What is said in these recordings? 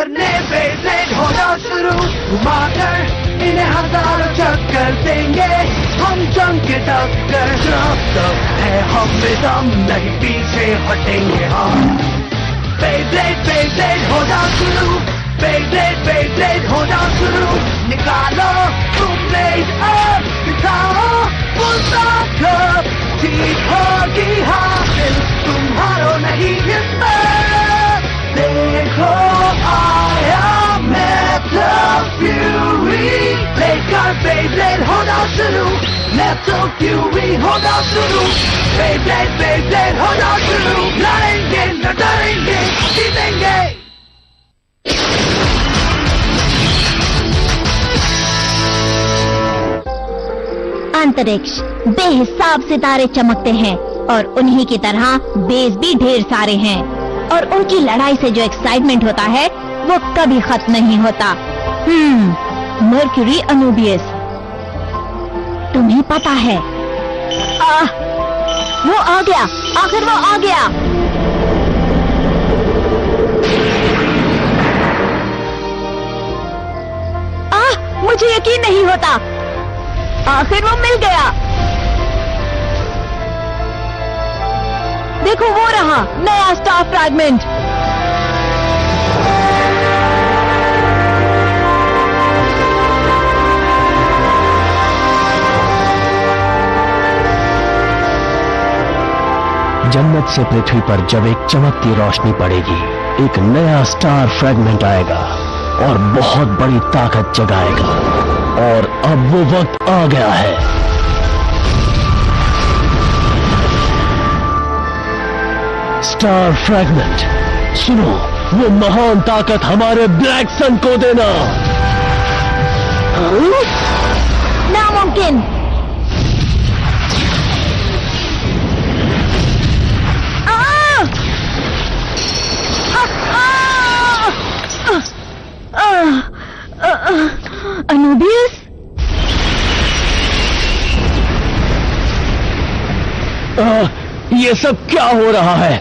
करने बेब्लेड होना शुरू, घुमाकर इन्हें हजारों चक्कर देंगे हम, जंग के टक्कर जब है हम में दम नहीं पीछे हटेंगे हम। बेब्लेड होना शुरू, बेब्लेड होना शुरू, निकालो तुम ब्लेड अब, दिखाओ फुल ताकत, ठीक होगी हासिल तुम्हारो नहीं हिम्मत। देखो आया मेटल फ्यूरी, लेकर बेब्लेड होना शुरू, मेटल फ्यूरी होना शुरू, बेब्लेड होना शुरू, लड़ेंगे न डरेंगे जीतेंगे। अंतरिक्ष बेहिसाब सितारे चमकते हैं और उन्हीं की तरह बेस भी ढेर सारे हैं, और उनकी लड़ाई से जो एक्साइटमेंट होता है वो कभी खत्म नहीं होता। मर्क्यूरी अनूबियस, तुम्हें पता है? वो आ गया, आखिर वो आ गया। मुझे यकीन नहीं होता, आखिर वो मिल गया। देखो वो रहा नया स्टार फ्रैगमेंट। जन्नत से पृथ्वी पर जब एक चमकती रोशनी पड़ेगी, एक नया स्टार फ्रैगमेंट आएगा और बहुत बड़ी ताकत जगाएगा, और अब वो वक्त आ गया है। स्टार फ्रैगमेंट, सुनो, वो महान ताकत हमारे ब्लैक सन को देना। नामुमकिन। अनूबियस, ये सब क्या हो रहा है?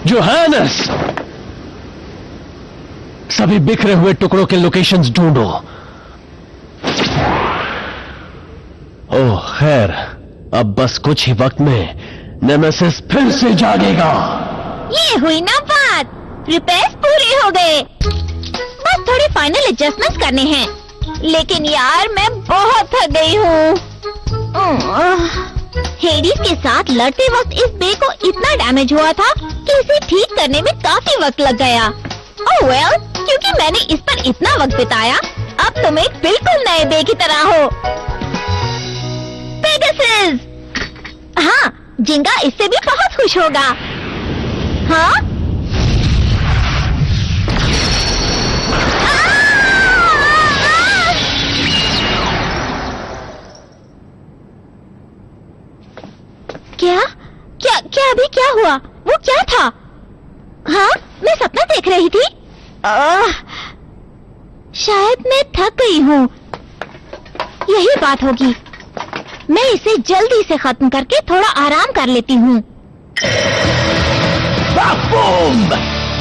जोहानस, सभी बिखरे हुए टुकड़ों के लोकेशंस ढूंढो। ओह खैर, अब बस कुछ ही वक्त में नेमेसिस फिर से जागेगा। ये हुई ना बात, रिपेयर्स पूरे हो गए, बस थोड़े फाइनल एडजस्टमेंट्स करने हैं। लेकिन यार मैं बहुत थक गई हूँ। हेडिस के साथ लड़ते वक्त इस बे को इतना डैमेज हुआ था कि इसे ठीक करने में काफी वक्त लग गया। ओह वेल, क्योंकि मैंने इस पर इतना वक्त बिताया, अब तुम एक बिल्कुल नए बे की तरह हो। पेगासस! हाँ, जिंगा इससे भी बहुत खुश होगा। हाँ? क्या अभी क्या हुआ? वो क्या था? हाँ, मैं सपना देख रही थी। शायद मैं थक गई हूँ। यही बात होगी। मैं इसे जल्दी से खत्म करके थोड़ा आराम कर लेती हूँ।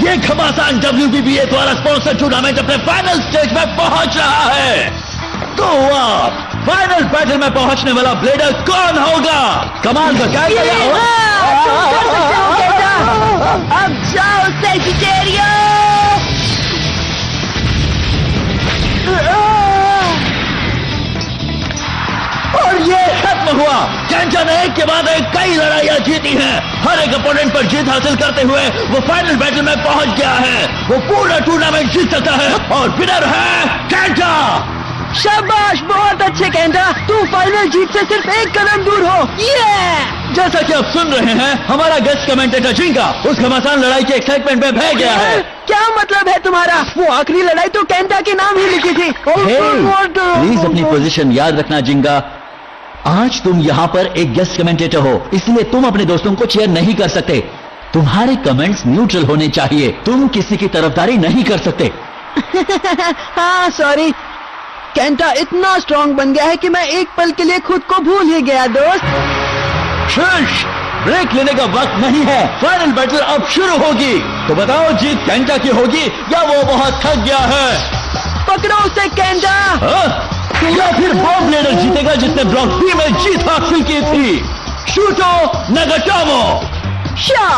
ये घमासान WBBA द्वारा स्पॉन्सर टूर्नामेंट अपने फाइनल स्टेज में पहुंच रहा है। तो आप फाइनल बैटल में पहुंचने वाला ब्लेडर कौन होगा? कमाल का क्या अब जाओ सेजिटेरियो। और ये खत्म हुआ। कैंटा ने एक के बाद एक कई लड़ाइयां जीती हैं। हर एक अपोनेंट पर जीत हासिल करते हुए वो फाइनल बैटल में पहुंच गया है। वो पूरा टूर्नामेंट जीत सकता है और विनर है कैंटा। शाबाश, बहुत अच्छे कैंटा, तू फाइनल जीत से सिर्फ एक कदम दूर हो। जैसा कि आप सुन रहे हैं, हमारा गेस्ट कमेंटेटर जिंगा उस घमासान लड़ाई के एक्साइटमेंट में बह गया है। क्या मतलब है तुम्हारा? वो आखिरी लड़ाई तो कैंटा के नाम ही लिखी थी। प्लीज अपनी पोजीशन याद रखना जिंगा। आज तुम यहाँ पर एक गेस्ट कमेंटेटर हो, इसलिए तुम अपने दोस्तों को चीयर नहीं कर सकते। तुम्हारे कमेंट्स न्यूट्रल होने चाहिए। तुम किसी की तरफदारी नहीं कर सकते। हाँ सॉरी, कैंटा इतना स्ट्रांग बन गया है कि मैं एक पल के लिए खुद को भूल ही गया दोस्त। ब्रेक लेने का वक्त नहीं है। फाइनल बैटल अब शुरू होगी। तो बताओ जीत केंटा की होगी या वो बहुत थक गया है? पकड़ो उसे केंटा। हाँ? या फिर बॉब लेडर जीतेगा जिसने ब्लॉक बी में जीत हासिल की थी? शूटो नगाटोमो। शा।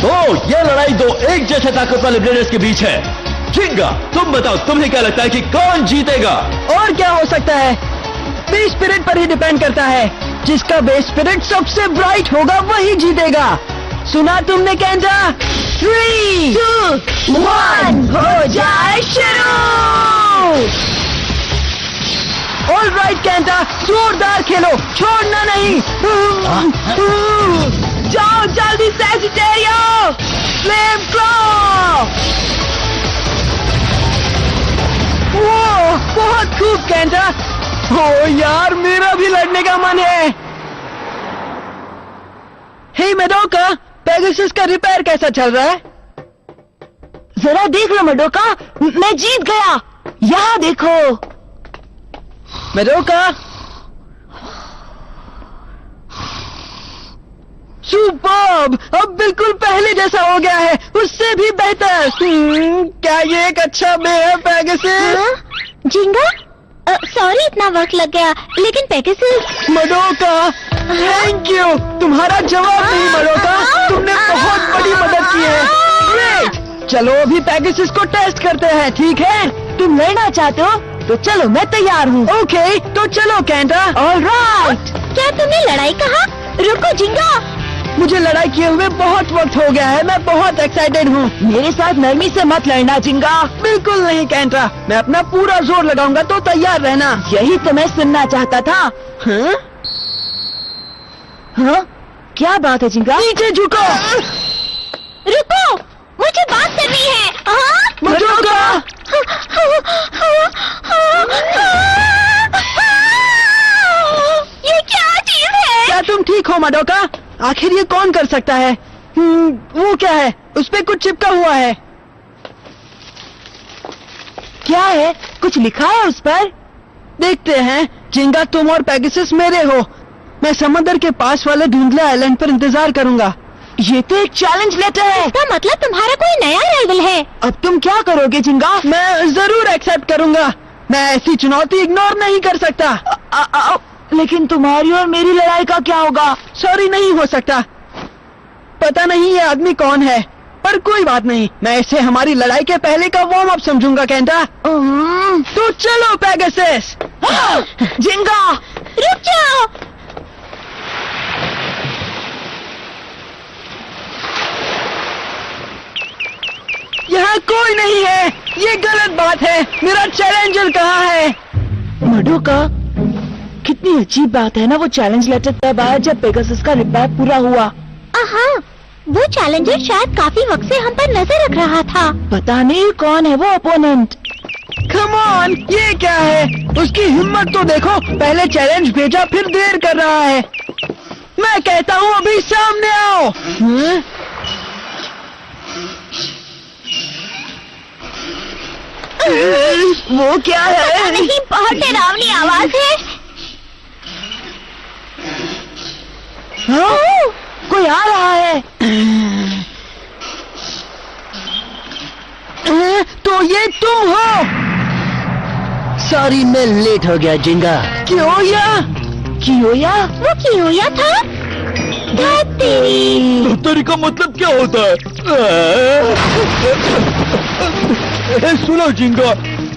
तो ये लड़ाई दो एक जैसे ताकत वाले ब्लेडर्स के बीच है। जिंगा, तुम बताओ तुम्हें क्या लगता है कि कौन जीतेगा? और क्या हो सकता है? बेस स्पिरिट पर ही डिपेंड करता है। जिसका बेस स्पिरिट सबसे ब्राइट होगा वही जीतेगा। सुना तुमने केंटा? 3, 2, 1 हो जाए शुरू। ऑल राइट केंटा, जोरदार खेलो, छोड़ना नहीं। जाओ जल्दी सैजिटेरियो, फ्लेम क्लॉ। वो बहुत खूब केंटा। ओ यार, मेरा भी लड़ने का मन है। हे मेडोका, पेगासस का रिपेयर कैसा चल रहा है? जरा देख लो मेडोका, मैं जीत गया। यहाँ देखो मेडोका। सुपर्ब, अब बिल्कुल पहले जैसा हो गया है, उससे भी बेहतर। क्या ये एक अच्छा बे है पेगासस? जिंगा, सॉरी इतना वक्त लग गया, लेकिन पेगासस। मेडोका, thank you. तुम्हारा जवाब नहीं मेडोका, तुमने बहुत बड़ी मदद की है। ग्रेट, चलो अभी पेगासस को टेस्ट करते हैं, ठीक है? तुम लड़ना चाहते हो तो चलो, मैं तैयार हूँ। ओके, तो चलो केंटा। ऑलराइट। क्या तुमने लड़ाई कहा? रुको जिंगा, मुझे लड़ाई किए हुए बहुत वक्त हो गया है, मैं बहुत एक्साइटेड हूँ। मेरे साथ नरमी से मत लड़ना जिंगा। बिल्कुल नहीं केंटा, मैं अपना पूरा जोर लगाऊंगा, तो तैयार रहना। यही तो मैं सुनना चाहता था। हाँ? हाँ? क्या बात है जिंगा? नीचे झुको। रुको, मुझे बात करनी है। मडोका, ये क्या चीज है? क्या तुम ठीक हो मडोका? आखिर ये कौन कर सकता है? वो क्या है? उस पे कुछ चिपका हुआ है। क्या है? कुछ लिखा है उस पर? देखते हैं। जिंगा, तुम और पेगासस मेरे हो। मैं समंदर के पास वाले धुंधला आइलैंड पर इंतजार करूंगा। ये तो एक चैलेंज लेटर है। इसका मतलब तुम्हारा कोई नया राइवल है। अब तुम क्या करोगे जिंगा? मैं जरूर एक्सेप्ट करूंगा। मैं ऐसी चुनौती इग्नोर नहीं कर सकता। लेकिन तुम्हारी और मेरी लड़ाई का क्या होगा? सॉरी, नहीं हो सकता। पता नहीं ये आदमी कौन है, पर कोई बात नहीं, मैं इसे हमारी लड़ाई के पहले का वार्म अप समझूंगा केंटा। तो चलो पेगासस। जिंगा, रुक जाओ। यहाँ कोई नहीं है। ये गलत बात है। मेरा चैलेंजर कहाँ है? मडोका, कितनी अजीब बात है ना, वो चैलेंज लेटर तब आया जब पेगासस का रिपेयर पूरा हुआ। वो चैलेंजर शायद काफी वक्त से हम पर नजर रख रहा था। पता नहीं कौन है वो अपोनेंट। कम ऑन, ये क्या है? उसकी हिम्मत तो देखो, पहले चैलेंज भेजा फिर देर कर रहा है। मैं कहता हूँ अभी सामने आओ। वो क्या है? नहीं, बहुत डरावनी आवाज है। हाँ? कोई आ रहा है। तो ये तुम हो? सॉरी, मैं लेट हो गया जिंगा। कियोया? कियोया? वो कियोया था? तेरी का मतलब क्या होता है? सुनो जिंगा,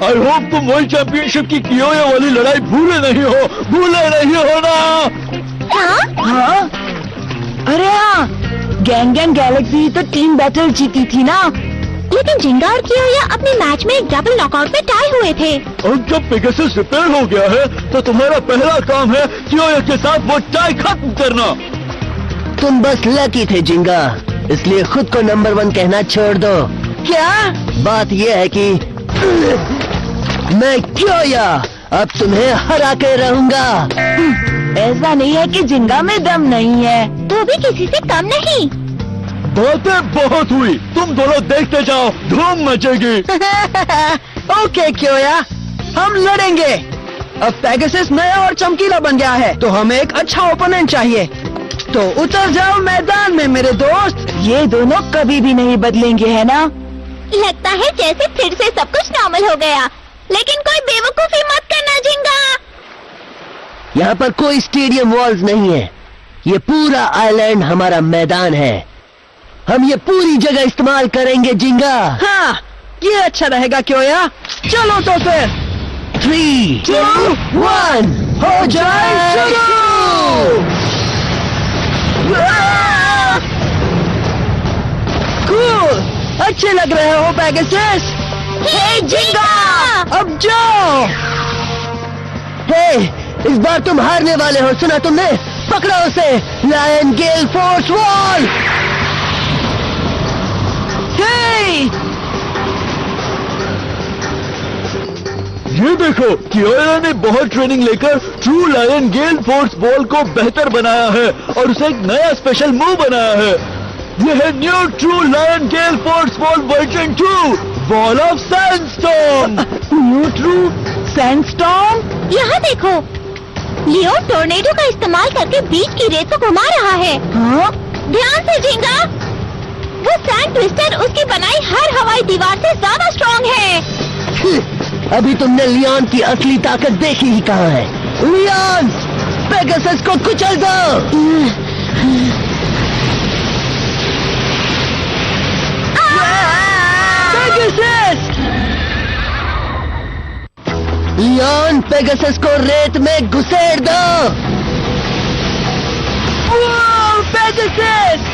आई होप तुम वर्ल्ड चैंपियनशिप की कियोया वाली लड़ाई भूले नहीं हो ना? हाँ? अरे हाँ, गैंग गैलेक्सी तो टीम बैटल जीती थी ना। लेकिन जिंगा और कियोया अपने मैच में एक डबल नॉकआउट में टाई हुए थे। और जब पेगासस रिपेयर हो गया है तो तुम्हारा पहला काम है कियोया के साथ वो टाई खत्म करना। तुम बस लकी थे जिंगा, इसलिए खुद को नंबर 1 कहना छोड़ दो। क्या? बात ये है कि मैं कियोया अब तुम्हें हरा के रहूंगा। ऐसा नहीं है कि जिंगा में दम नहीं है। तो भी किसी से कम नहीं। बातें बहुत हुई, तुम दोनों देखते जाओ, धूम मचेगी। ओके कियोया, हम लड़ेंगे। अब पेगासस नया और चमकीला बन गया है, तो हमें एक अच्छा ओपोनेंट चाहिए। तो उतर जाओ मैदान में मेरे दोस्त। ये दोनों कभी भी नहीं बदलेंगे, है ना? लगता है जैसे फिर से सब कुछ नॉर्मल हो गया, लेकिन कोई बेवकूफी मत करना जिंगा। यहाँ पर कोई स्टेडियम वॉल्स नहीं है। ये पूरा आइलैंड हमारा मैदान है। हम ये पूरी जगह इस्तेमाल करेंगे जिंगा। हाँ, ये अच्छा रहेगा क्योया। चलो तो फिर 3, 2, 1 हो जाए शुरू। कूल, अच्छे लग रहे हो पेगासस। हे जिंगा! अब जाओ। हे, इस बार तुम हारने वाले हो, सुना तुमने? पकड़ो उसे, लायन गेल फोर्स वॉल। हे, ये देखो, कियोया ने बहुत ट्रेनिंग लेकर true lion gale force ball को बेहतर बनाया है और उसे एक नया स्पेशल मूव बनाया है। यह है new true lion gale force wall version 2, wall of sandstorm. New true sandstorm. यहाँ देखो, लियो टोर्नेडो का इस्तेमाल करके बीच की रेत को घुमा रहा है। हाँ? ध्यान से जिंगा, वो सैंड ट्विस्टर उसकी बनाई हर हवाई दीवार से ज्यादा स्ट्रॉन्ग है। अभी तुमने लियोन की असली ताकत देखी ही कहाँ है। लियोन, पेगासस को कुचल दो। पेगासस! लियोन, पेगासस को रेत में घुसेड़ दो। वाह, पेगासस!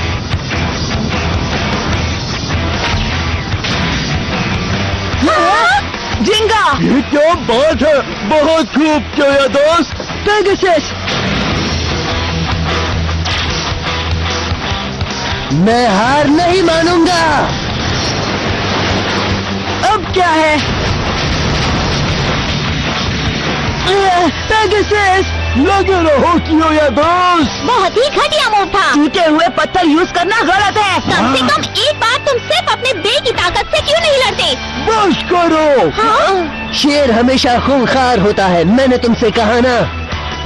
जिंगा! ये क्या बात है, बहुत खूब कियोया दोस्त। पेगासस! मैं हार नहीं मानूंगा। अब क्या है? पेगासस! लगे रहो कियोया दोस्त। बहुत ही घटिया मूव था। टूटे हुए पत्थर यूज करना गलत है। कम से कम एक बार तुम सिर्फ अपने बे की ताकत से क्यों नहीं लड़ते? बस करो। हाँ? शेर हमेशा खूंखार होता है, मैंने तुमसे कहा ना।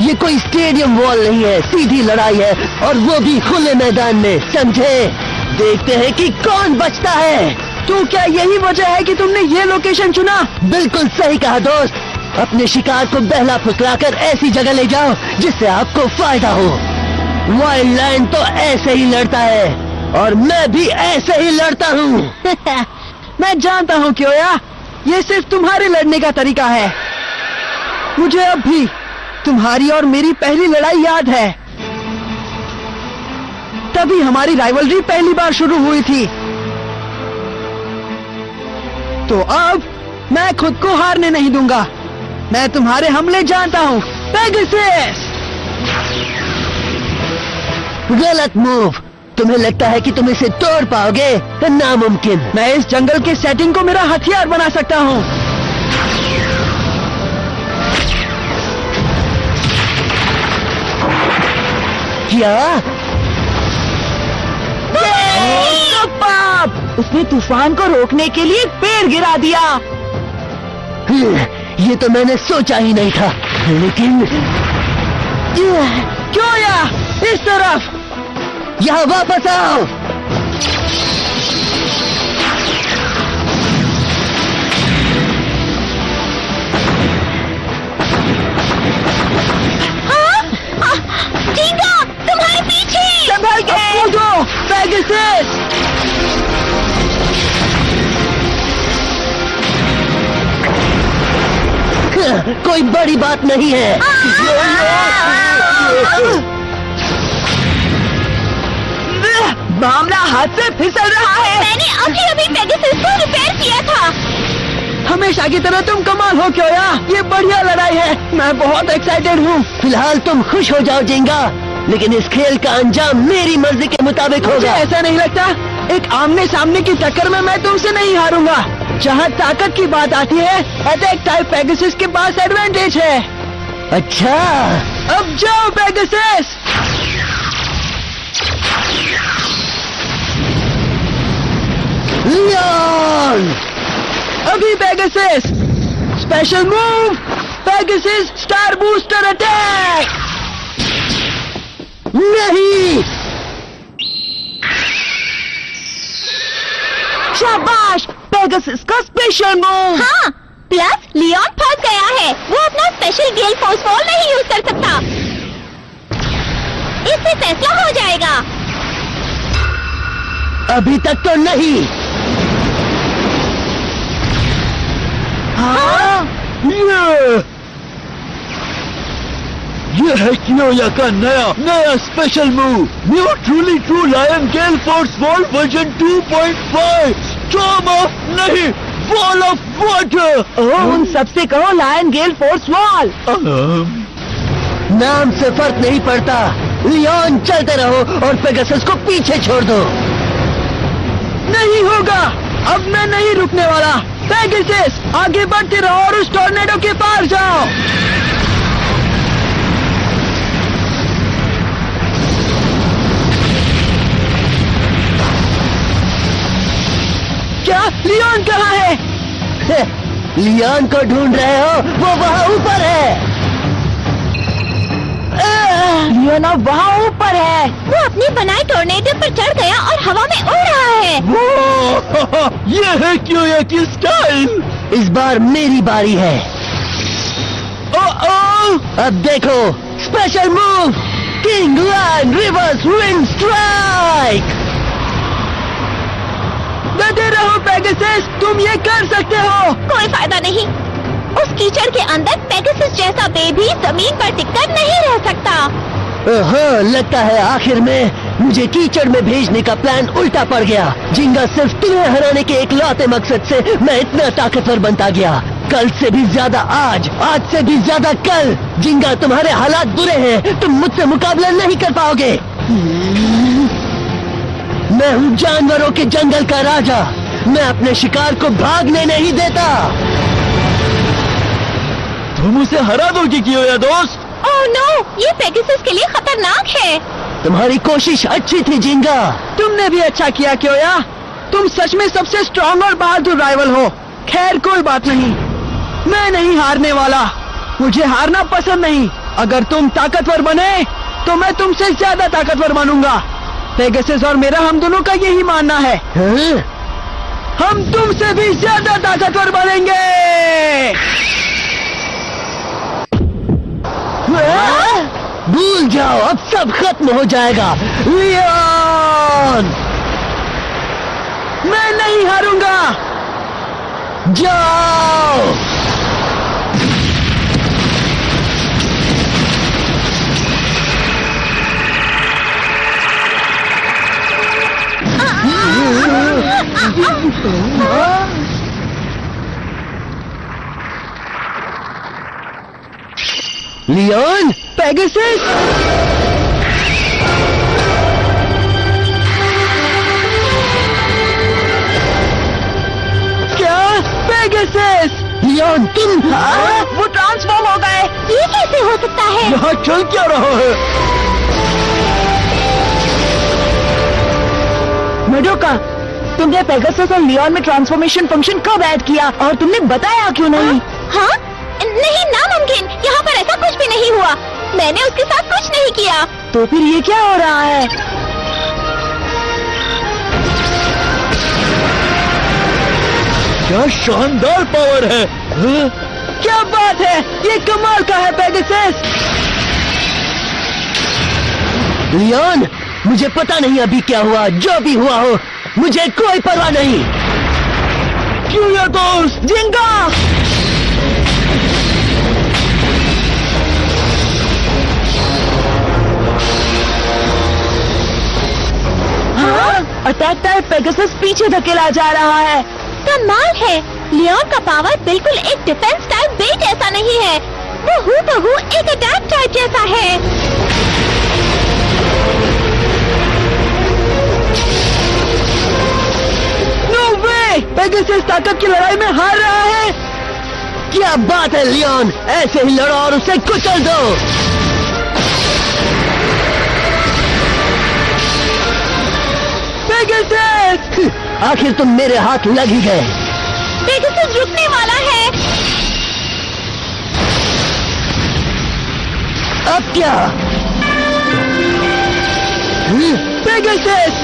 ये कोई स्टेडियम वॉल नहीं है, सीधी लड़ाई है, और वो भी खुले मैदान में, समझे? देखते हैं कि कौन बचता है। तो क्या यही वजह है कि तुमने ये लोकेशन चुना? बिल्कुल सही कहा दोस्त। अपने शिकार को बहला फुसलाकर ऐसी जगह ले जाओ जिससे आपको फायदा हो। वाइल्ड लायन तो ऐसे ही लड़ता है, और मैं भी ऐसे ही लड़ता हूँ। मैं जानता हूँ क्योया, ये सिर्फ तुम्हारे लड़ने का तरीका है। मुझे अब भी तुम्हारी और मेरी पहली लड़ाई याद है। तभी हमारी राइवलरी पहली बार शुरू हुई थी। तो अब मैं खुद को हारने नहीं दूंगा। मैं तुम्हारे हमले जानता हूँ, पेगासस! गलत मूव। तुम्हें लगता है कि तुम इसे तोड़ पाओगे? नामुमकिन। मैं इस जंगल के सेटिंग को मेरा हथियार बना सकता हूँ। क्या? पाप! उसने तूफान को रोकने के लिए पेड़ गिरा दिया। ये तो मैंने सोचा ही नहीं था, लेकिन क्यों या इस तरफ? यहाँ वापस आओ। जिंगा, तुम्हारे पीछे! संभल के कूदो, पेगासस! कोई बड़ी बात नहीं है। मामला हाथ से फिसल रहा है। मैंने अभी पेगासस को रिपेयर किया था। हमेशा की तरह तुम कमाल हो क्योया, ये बढ़िया लड़ाई है। मैं बहुत एक्साइटेड हूँ। फिलहाल तुम खुश हो जाओ जिंगा, लेकिन इस खेल का अंजाम मेरी मर्जी के मुताबिक मुझे होगा। ऐसा नहीं लगता। एक आमने सामने की टक्कर में मैं तुमसे नहीं हारूंगा। जहाँ ताकत की बात आती है, अटैक टाइप पेगासस के पास एडवांटेज है। अच्छा, अब जाओ पेगासस! लियोन! अभी Pegasus! Special move, Pegasus star booster attack! नहीं। शाबाश, पेगासस का स्पेशल मूव। हाँ, प्लस लियोन फंस गया है। वो अपना स्पेशल गेल फोर्स बॉल नहीं यूज कर सकता। इससे फैसला हो जाएगा। अभी तक तो नहीं। हाँ? ये है कियोया का नया special move, new truly true lion gale force wall version 2.5, storm of नहीं, वॉल ऑफ वाटर। उन सबसे कहो लायन गेल फोर्स वॉल। नाम से फर्क नहीं पड़ता। लियोन, चलते रहो और पेगासस को पीछे छोड़ दो। नहीं होगा, अब मैं नहीं रुकने वाला। पेगासस, आगे बढ़ते रहो और उस टॉर्नेडो के पार जाओ। क्या लियोन कहाँ है? लियोन को ढूंढ रहे हो? वो वहाँ ऊपर है। लियोन अब वहाँ ऊपर है। वो अपनी बनाए टोर्नेडो पर चढ़ गया और हवा में उड़ रहा है। ये है कियोया की स्टाइल। इस बार मेरी बारी है। अब देखो, special move, king lion reverse wind strike. डटे रहो पेगासस, तुम ये कर सकते हो। कोई फायदा नहीं। उस कीचड़ के अंदर पेगासस जैसा बेबी जमीन पर टिककर नहीं रह सकता। हाँ, लगता है आखिर में मुझे कीचड़ में भेजने का प्लान उल्टा पड़ गया। जिंगा, सिर्फ तुम्हें हराने के इकलौते मकसद से मैं इतना ताकतवर बनता गया। कल से भी ज्यादा आज, आज से भी ज्यादा कल। जिंगा, तुम्हारे हालात बुरे हैं, तुम मुझसे मुकाबला नहीं कर पाओगे। मैं हूँ जानवरों के जंगल का राजा। मैं अपने शिकार को भागने नहीं देता। तुम उसे हरा दोगे कियोया दोस्त। ओह नो, ये पेगासस के लिए खतरनाक है। तुम्हारी कोशिश अच्छी थी जिंगा। तुमने भी अच्छा किया कियोया। तुम सच में सबसे स्ट्रांग और बहादुर राइवल हो। खैर, कोई बात नहीं, मैं नहीं हारने वाला। मुझे हारना पसंद नहीं। अगर तुम ताकतवर बने तो मैं तुमसे ज्यादा ताकतवर बनूंगा। पेगासस और मेरा हम दोनों का यही मानना है। हाँ? हम तुमसे भी ज्यादा ताकतवर बनेंगे। भूल जाओ, अब सब खत्म हो जाएगा। लियोन, मैं नहीं हारूंगा। जाओ। लियोन, पेगासस, क्या? पेगासस, लियोन, तुम वो ट्रांसफॉर्म हो गए। ये कैसे हो सकता है? यहाँ चल क्या रहा है? मेडोका, तुमने पेगासस और लियोन में ट्रांसफॉर्मेशन फंक्शन कब ऐड किया और तुमने बताया क्यों नहीं? हाँ? नहीं, नामुमकिन। यहाँ पर ऐसा कुछ भी नहीं हुआ। मैंने उसके साथ कुछ नहीं किया। तो फिर ये क्या हो रहा है? क्या शानदार पावर है। हाँ? क्या बात है, ये कमाल का है पेगासस। लियोन, मुझे पता नहीं अभी क्या हुआ। जो भी हुआ हो, मुझे कोई परवाह नहीं। कियोया दोस्त। जिंगा, अटैक टाइप पेगासस पीछे धकेला जा रहा है। कमाल है, लियोन का पावर बिल्कुल एक डिफेंस टाइप बे जैसा नहीं है। वो हूबहू एक अटैक टाइप जैसा है। नो वे, पेगासस ताकत की लड़ाई में हार रहा है। क्या बात है लियोन, ऐसे ही लड़ो और उसे कुचल दो। पेगासस, आखिर तुम मेरे हाथ लग ही गए। पेगासस रुकने वाला है। अब क्या? पेगासस!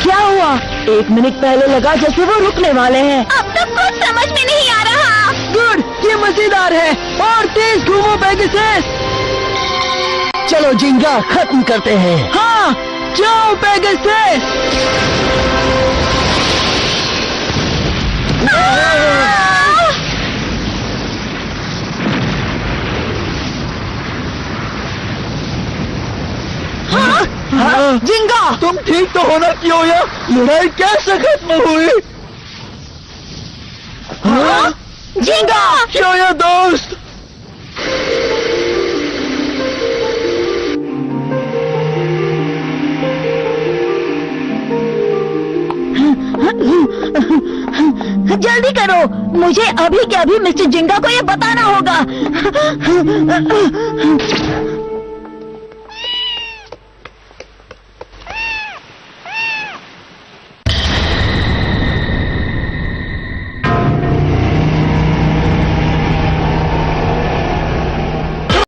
क्या हुआ? 1 मिनट पहले लगा जैसे वो रुकने वाले हैं। अब तो कुछ समझ में नहीं आ रहा। गुड, ये मजेदार है। और तेज घूमो पेगासस। चलो जिंगा खत्म करते हैं। हाँ, जाओ पेगासस। हाँ? जिंगा, तुम ठीक तो होना क्यों या लड़ाई कैसे खत्म हुई? हाँ? जिंगा! क्यों या दोस्त? जल्दी करो, मुझे अभी के अभी मिस्टर जिंगा को ये बताना होगा।